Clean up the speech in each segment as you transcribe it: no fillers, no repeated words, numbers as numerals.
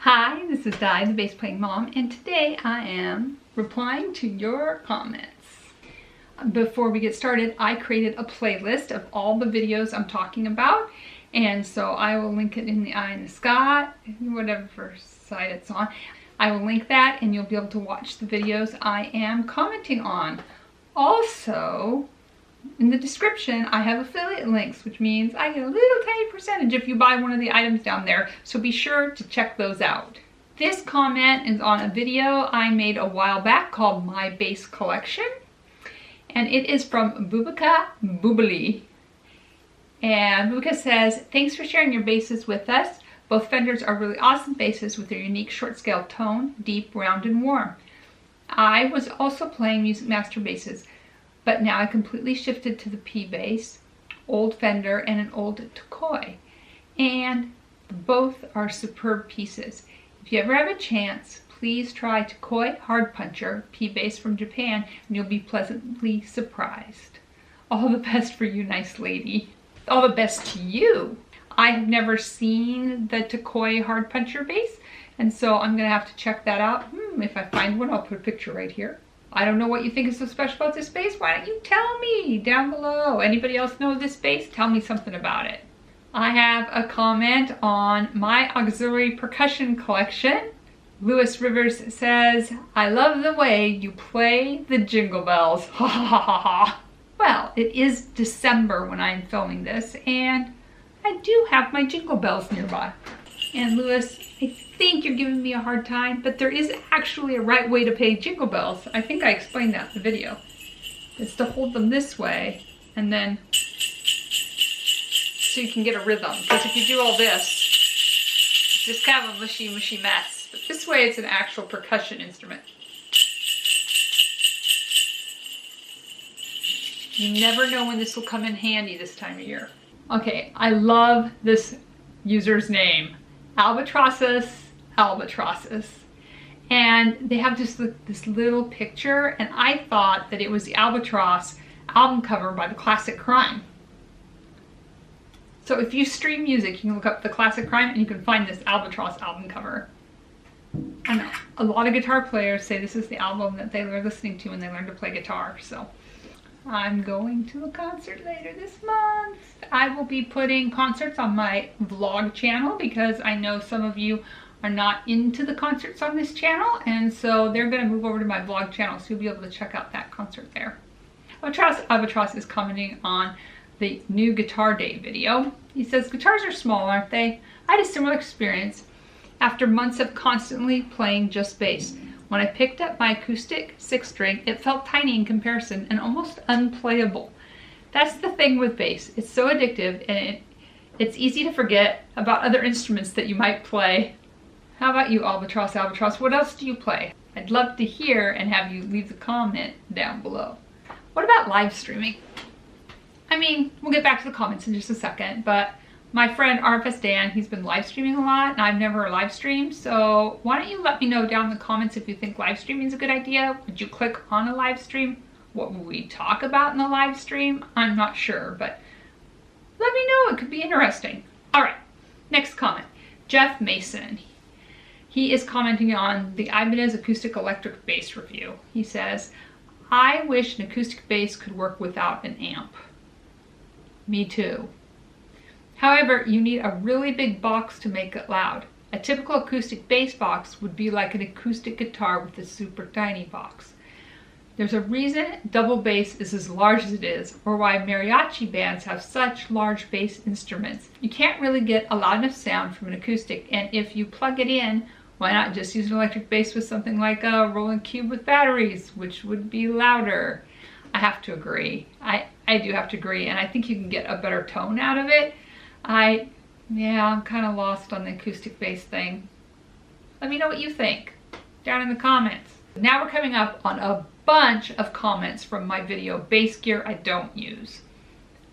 Hi, this is Di, the bass playing mom, and today I am replying to your comments. Before we get started, I created a playlist of all the videos I'm talking about, and so I will link it in the eye in the sky, whatever side it's on. I will link that and you'll be able to watch the videos I am commenting on. Also, in the description, I have affiliate links, which means I get a little tiny percentage if you buy one of the items down there, so be sure to check those out. This comment is on a video I made a while back called My Bass Collection, and it is from Ljubica Boobly. And Luca says, thanks for sharing your basses with us. Both Fenders are really awesome basses with their unique short scale tone, deep, round, and warm. I was also playing Music Master basses, but now I completely shifted to the P bass, old Fender, and an old Tokoi. And both are superb pieces. If you ever have a chance, please try Tokoi Hard Puncher P bass from Japan, and you'll be pleasantly surprised. All the best for you, nice lady. All the best to you. I have never seen the Tokoi Hard Puncher bass, and so I'm gonna have to check that out. If I find one, I'll put a picture right here. I don't know what you think is so special about this bass. Why don't you tell me down below? Anybody else know this bass? Tell me something about it. I have a comment on my auxiliary percussion collection. Lewis Rivers says, I love the way you play the jingle bells. Ha ha ha ha ha. Well, it is December when I'm filming this, and I do have my jingle bells nearby. And Lewis, I think you're giving me a hard time, but there is actually a right way to play jingle bells. I think I explained that in the video. It's to hold them this way, and then so you can get a rhythm. Because if you do all this, it's just kind of a mushy mess. But this way it's an actual percussion instrument. You never know when this will come in handy this time of year. Okay, I love this user's name. Atrocitus. And they have just this little picture, and I thought that it was the Albatross album cover by the Classic Crime. So if you stream music, you can look up the Classic Crime and you can find this Albatross album cover. I know a lot of guitar players say this is the album that they were listening to when they learned to play guitar. So I'm going to a concert later this month. I will be putting concerts on my vlog channel because I know some of you are not into the concerts on this channel, and so they're going to move over to my vlog channel, so you'll be able to check out that concert there. Albatross is commenting on the new Guitar Day video. He says, guitars are small, aren't they? I had a similar experience after months of constantly playing just bass. When I picked up my acoustic 6-string, it felt tiny in comparison and almost unplayable. That's the thing with bass. It's so addictive, and it's easy to forget about other instruments that you might play. How about you, Albatross? What else do you play? I'd love to hear and have you leave the comment down below. What about live streaming? I mean, we'll get back to the comments in just a second, but my friend RFS Dan, he's been live streaming a lot, and I've never live streamed, so why don't you let me know down in the comments if you think live streaming is a good idea? Would you click on a live stream? What will we talk about in the live stream? I'm not sure, but let me know. It could be interesting. All right, next comment. Jeff Mason. He is commenting on the Ibanez acoustic electric bass review. He says, I wish an acoustic bass could work without an amp. Me too. However, you need a really big box to make it loud. A typical acoustic bass box would be like an acoustic guitar with a super tiny box. There's a reason double bass is as large as it is, or why mariachi bands have such large bass instruments. You can't really get a loud enough sound from an acoustic, and if you plug it in, why not just use an electric bass with something like a rolling cube with batteries, which would be louder? I have to agree. I do have to agree, and I think you can get a better tone out of it. I'm kind of lost on the acoustic bass thing. Let me know what you think down in the comments. Now we're coming up on a bunch of comments from my video, Bass Gear I Don't Use.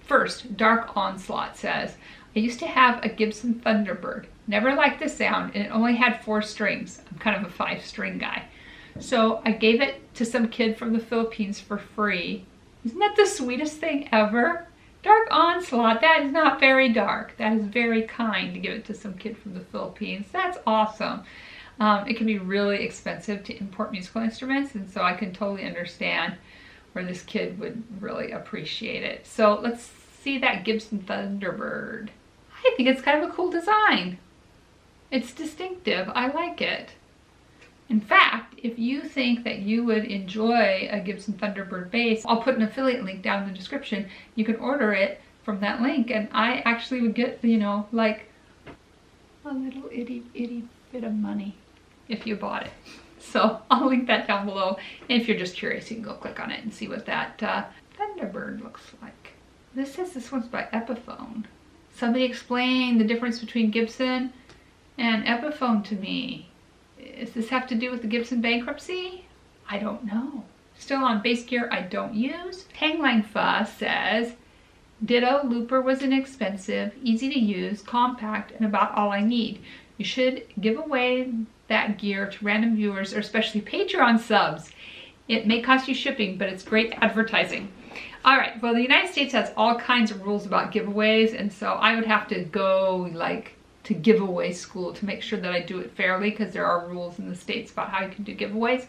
First, Dark Onslaught says, I used to have a Gibson Thunderbird. Never liked the sound, and it only had 4 strings. I'm kind of a 5-string guy. So I gave it to some kid from the Philippines for free. Isn't that the sweetest thing ever? Dark Onslaught, that is not very dark. That is very kind to give it to some kid from the Philippines. That's awesome. It can be really expensive to import musical instruments, and so I can totally understand where this kid would really appreciate it. So let's see that Gibson Thunderbird. I think it's kind of a cool design. It's distinctive. I like it. In fact, if you think that you would enjoy a Gibson Thunderbird bass, I'll put an affiliate link down in the description. You can order it from that link, and I actually would get, you know, like a little itty bit of money if you bought it. So I'll link that down below. And if you're just curious, you can go click on it and see what that Thunderbird looks like. This says this one's by Epiphone. Somebody explain the difference between Gibson and Epiphone to me. Does this have to do with the Gibson bankruptcy? I don't know. Still on bass gear I don't use. Hangline Fuss says, ditto, looper was inexpensive, easy to use, compact, and about all I need. You should give away that gear to random viewers or especially Patreon subs. It may cost you shipping, but it's great advertising. All right, well, the United States has all kinds of rules about giveaways, and so I would have to go like to giveaway school to make sure that I do it fairly, because there are rules in the States about how you can do giveaways.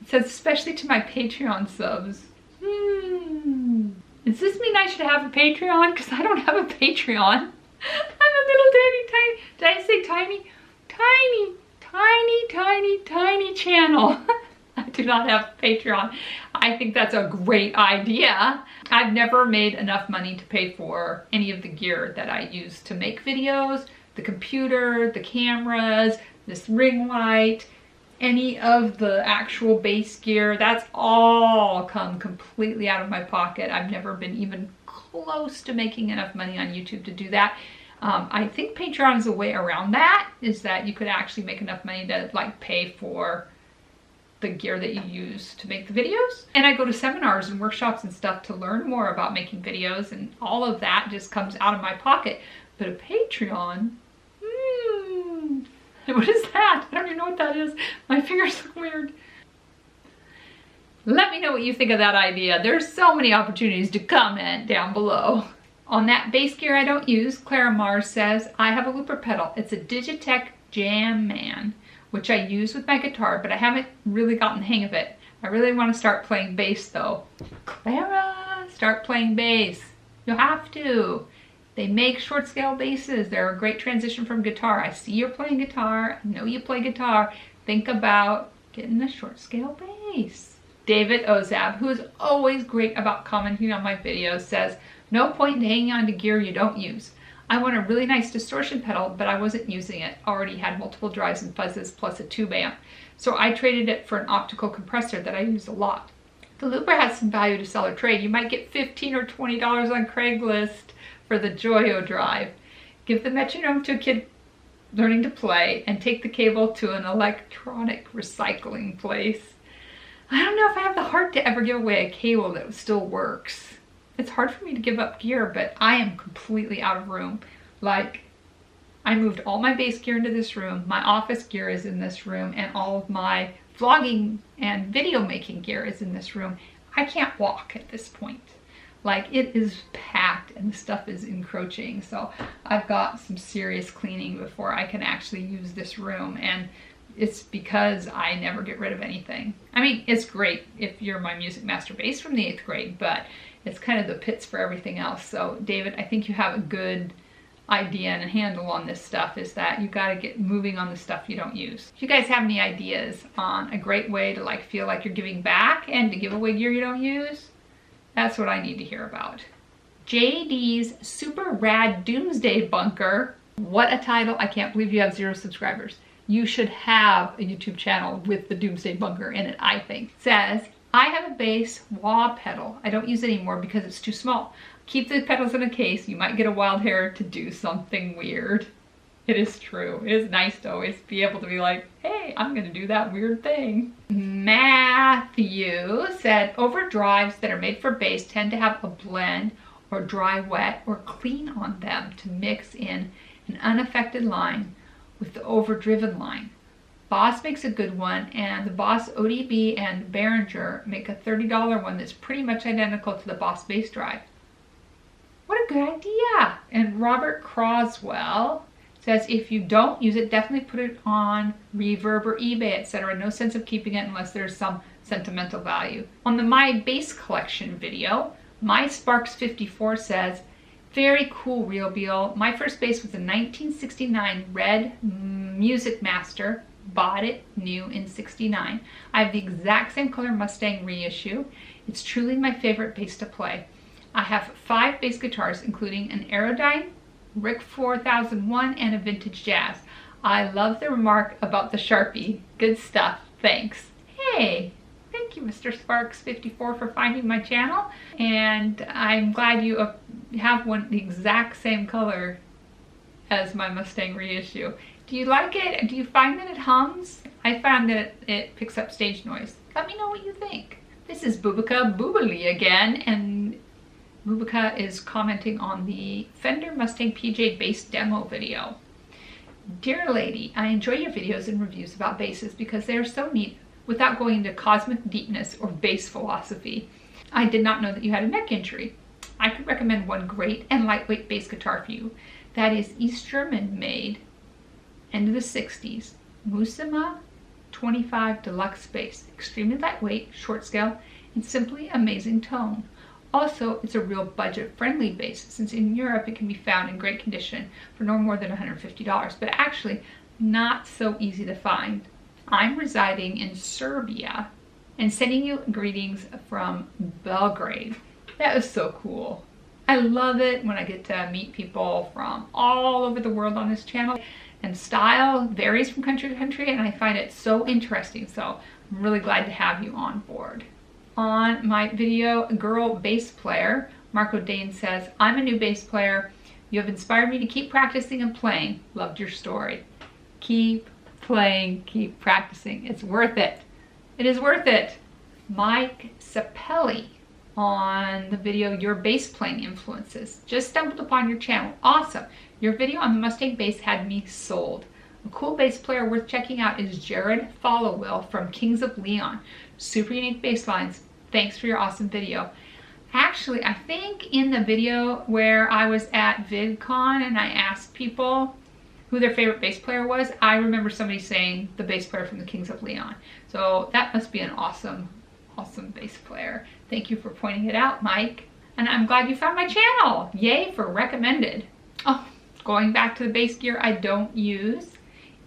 It says, especially to my Patreon subs. Does this mean I should have a Patreon? Because I don't have a Patreon. I'm a little tiny, did I say tiny? Tiny channel. I do not have Patreon. I think that's a great idea. I've never made enough money to pay for any of the gear that I use to make videos, the computer, the cameras, this ring light, any of the actual bass gear. That's all come completely out of my pocket. I've never been even close to making enough money on YouTube to do that. I think Patreon is a way around that, is that you could actually make enough money to like pay for the gear that you use to make the videos. And I go to seminars and workshops and stuff to learn more about making videos, and all of that just comes out of my pocket. But a Patreon, what is that? I don't even know what that is. My fingers look weird. Let me know what you think of that idea. There's so many opportunities to comment down below. On that bass gear I don't use, Clara Mars says, I have a looper pedal. It's a Digitech Jam Man, which I use with my guitar, but I haven't really gotten the hang of it. I really want to start playing bass though. Clara, start playing bass. You have to. They make short scale basses. They're a great transition from guitar. I see you're playing guitar. I know you play guitar. Think about getting a short scale bass. David Ozab, who is always great about commenting on my videos, says, no point in hanging on to gear you don't use. I want a really nice distortion pedal, but I wasn't using it. Already had multiple drives and fuzzes plus a tube amp. So I traded it for an optical compressor that I use a lot. The looper has some value to sell or trade. You might get $15 or $20 on Craigslist for the Joyo drive. Give the metronome to a kid learning to play and take the cable to an electronic recycling place. I don't know if I have the heart to ever give away a cable that still works. It's hard for me to give up gear, but I am completely out of room. Like, I moved all my bass gear into this room, my office gear is in this room, and all of my vlogging and video making gear is in this room. I can't walk at this point. Like, it is packed and the stuff is encroaching. So I've got some serious cleaning before I can actually use this room. And it's because I never get rid of anything. I mean, it's great if you're my music master bass from the 8th grade, but it's kind of the pits for everything else. So David, I think you have a good idea and a handle on this stuff, is that you got to get moving on the stuff you don't use. If you guys have any ideas on a great way to like feel like you're giving back and to give away gear you don't use, that's what I need to hear about. JD's Super Rad Doomsday Bunker. What a title. I can't believe you have 0 subscribers. You should have a YouTube channel with the Doomsday Bunker in it, I think. Says, I have a bass wah pedal. I don't use it anymore because it's too small. Keep the pedals in a case. You might get a wild hair to do something weird. It is true. It is nice to always be able to be like, hey, I'm gonna do that weird thing. Matthew said, overdrives that are made for bass tend to have a blend or dry wet or clean on them to mix in an unaffected line with the overdriven line. Boss makes a good one, and the Boss ODB and Behringer make a $30 one that's pretty much identical to the Boss bass drive. What a a good idea. And Robert Croswell says if you don't use it, definitely put it on Reverb or eBay, etc. No sense of keeping it unless there's some sentimental value. On the My Bass Collection video, My Sparks 54 says, very cool realbeal. My first bass was a 1969 red Music Master. Bought it new in 69. I have the exact same color Mustang reissue. It's truly my favorite bass to play. I have 5 bass guitars, including an Aerodyne, Rick 4001, and a Vintage Jazz. I love the remark about the Sharpie. Good stuff. Thanks. Hey, thank you, Mr. Sparks 54, for finding my channel. And I'm glad you have one the exact same color as my Mustang reissue. Do you like it? Do you find that it hums? I found that it picks up stage noise. Let me know what you think. This is Ljubica Boobily again, and Ljubica is commenting on the Fender Mustang PJ bass demo video. Dear lady, I enjoy your videos and reviews about basses because they are so neat without going into cosmic deepness or bass philosophy. I did not know that you had a neck injury. I could recommend one great and lightweight bass guitar for you. That is East German made, end of the 60s, Musima 25 Deluxe bass. Extremely lightweight, short scale, and simply amazing tone. Also, it's a real budget-friendly bass, since in Europe it can be found in great condition for no more than $150, but actually not so easy to find. I'm residing in Serbia and sending you greetings from Belgrade. That is so cool. I love it when I get to meet people from all over the world on this channel. And style varies from country to country, and I find it so interesting, so I'm really glad to have you on board. On my video, Girl Bass Player, Marco Dane says, I'm a new bass player. You have inspired me to keep practicing and playing. Loved your story. Keep playing, keep practicing. It's worth it. It is worth it. Mike Sapele on the video, Your Bass Playing Influences. Just stumbled upon your channel. Awesome. Your video on the Mustang bass had me sold. A cool bass player worth checking out is Jared Followill from Kings of Leon. Super unique bass lines. Thanks for your awesome video. Actually, I think in the video where I was at VidCon and I asked people who their favorite bass player was, I remember somebody saying the bass player from the Kings of Leon. So that must be an awesome, awesome bass player. Thank you for pointing it out, Mike. And I'm glad you found my channel. Yay for recommended. Oh, going back to the bass gear I don't use,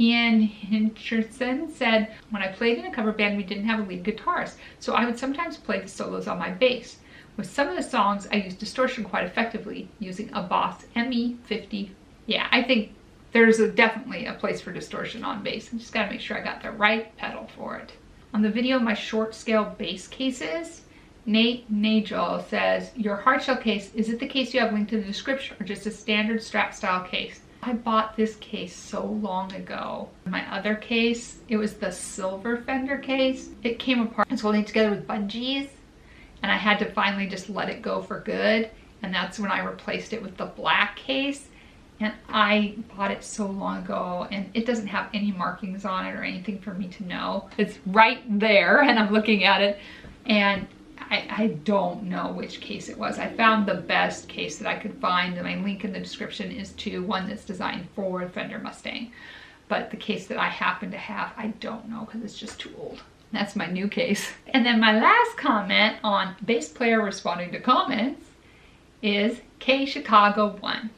Ian Henderson said, when I played in a cover band, we didn't have a lead guitarist, so I would sometimes play the solos on my bass. With some of the songs, I used distortion quite effectively using a Boss ME50. Yeah, I think there's definitely a place for distortion on bass. I just gotta make sure I got the right pedal for it. On the video, my short scale bass cases, Nate Nagel says, your hardshell case, is it the case you have linked in the description or just a standard Strat style case? I bought this case so long ago. My other case, it was the silver Fender case. It came apart. I was holding it together with bungees and I had to finally just let it go for good. And that's when I replaced it with the black case. And I bought it so long ago and it doesn't have any markings on it or anything for me to know. It's right there and I'm looking at it and I don't know which case it was. I found the best case that I could find and my link in the description is to one that's designed for Fender Mustang. But the case that I happen to have, I don't know because it's just too old. That's my new case. And then my last comment on bass player responding to comments is K Chicago 1.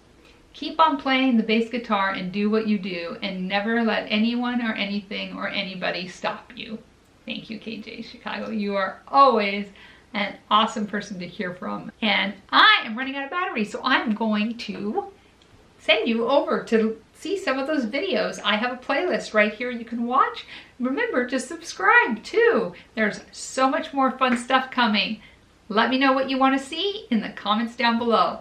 Keep on playing the bass guitar and do what you do and never let anyone or anything or anybody stop you. Thank you, KJ Chicago. You are always an awesome person to hear from. And I am running out of battery, so I'm going to send you over to see some of those videos. I have a playlist right here you can watch. Remember to subscribe too. There's so much more fun stuff coming. Let me know what you want to see in the comments down below.